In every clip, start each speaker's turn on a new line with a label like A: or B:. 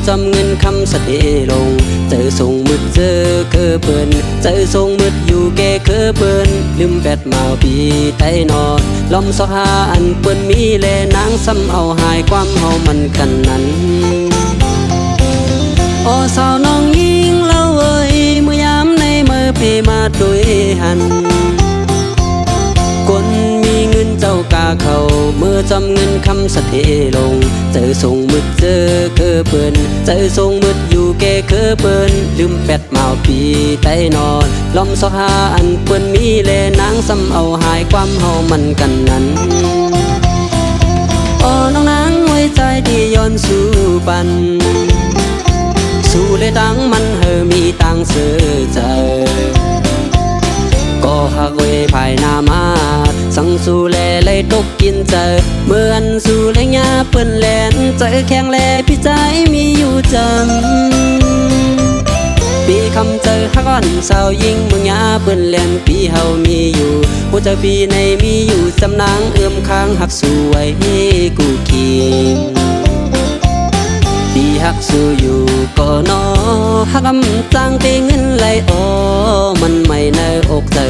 A: จำเงินคำสเตลงเจอส่งมืดเจอเคอเปิ้นเจอส่งมืดอยู่แกเคอเปิ้นลืมแปดมาปีไตนอนลอมสหาอันเปิ้นมีแลนางซ้ำเอาหายความเฮามันกันนั้นโอ้สาวน้องยิงเล่าเอ้ยเมื่อยามในมือเพมาโดยหันคนมีเงินเจ้ากาเขาเมื่อจำเงินคำสเทลงเจอส่งมืดเจอเคอเปิ้นเจอส่งมืดอยู่แกเคอเปิ้นลืมแปดมาปีไตนอนลอมสหาอันเปิ้นมีแลนางซ้ำเอาหายความเฮามันกันนั้นโอ้น้องนางไว้ใจที่ย้อนสู่ปันสู่เลยตังมันมีตังเสือเจอก็หักเวภายนามาสั่งสู่แลเลยตกกินเจอเหมือนสู่เลยยาเปิ้นแลนเจอแข็งแลพี่ใจมีอยู่จำปีคำเจอฮักอ่อนสาวยิงเมืองยาเปิ้นแลนปีเฮามีอยู่หัวใจปีในมีอยู่จำนางเอื้อมค้างหักสู่ไว้กูคิงปีหักสู้อยู่ก็นอหักกำจังตีเงินไหลโอมันไม่ในอกเธอ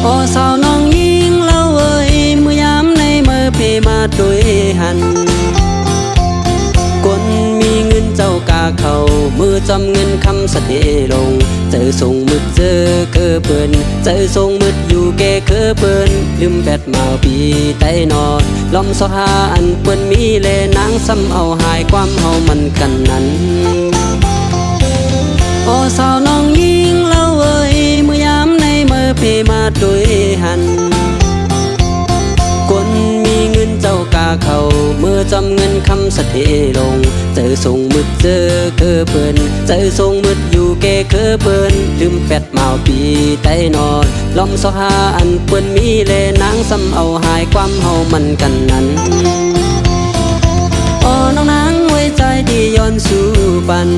A: โอ้สาวน้องยิงเล่าเอ้ยเมื่อยามในมือเพมาโดยหันคนมีเงินเจ้ากาเขามือจำเงินคำสเตลงเจอส่งมืดเจอเคอเปิ้นเจอส่งมืดอยู่แกเคอเปิ้นลืมแปดมาปีไตนอนลอมสหาอันเปิ้นมีแลนางซ้ำเอาหายความเฮามันกันนั้นโอ้สาวน้องยิงเล่าเอ้ยเมื่อยามในมือเพมาโดยหันคนมีเงินเจ้ากาเขาเมื่อจำเงินคำสเทลงเจอส่งมืดเจอเคอเปิ้นเจอส่งมืดอยู่แกเคอเปิ้นลืมแปดมาปีไตนอนลอมสหาอันเปิ้นมีแลนางซ้ำเอาหายความเฮามันกันนั้นโอ้น้องนางไว้ใจที่ย้อนสู่ปัน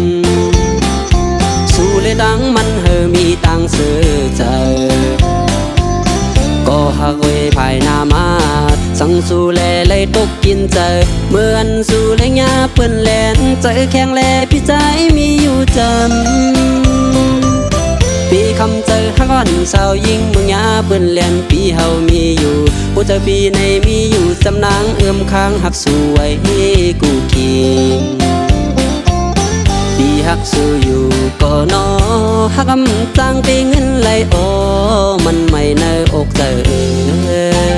A: สู่เลยตังมันมีตังเสือเจอก็หักเวภายนามาสั่งสู่แลเลยตกกินเจอเหมือนสู่เลยยาเปิ้นแลนเจอแข็งแลพี่ใจมีอยู่จำปีคำเจอฮักอ่อนสาวยิงเมืองยาเปิ้นแลนปีเฮามีอยู่หัวใจปีในมีอยู่จำนางเอื้อมค้างหักสู่ไว้กูคิงปีหักสู้อยู่ก็นอหักกำจังตีเงินไหลโอมันไม่ในอกเธอ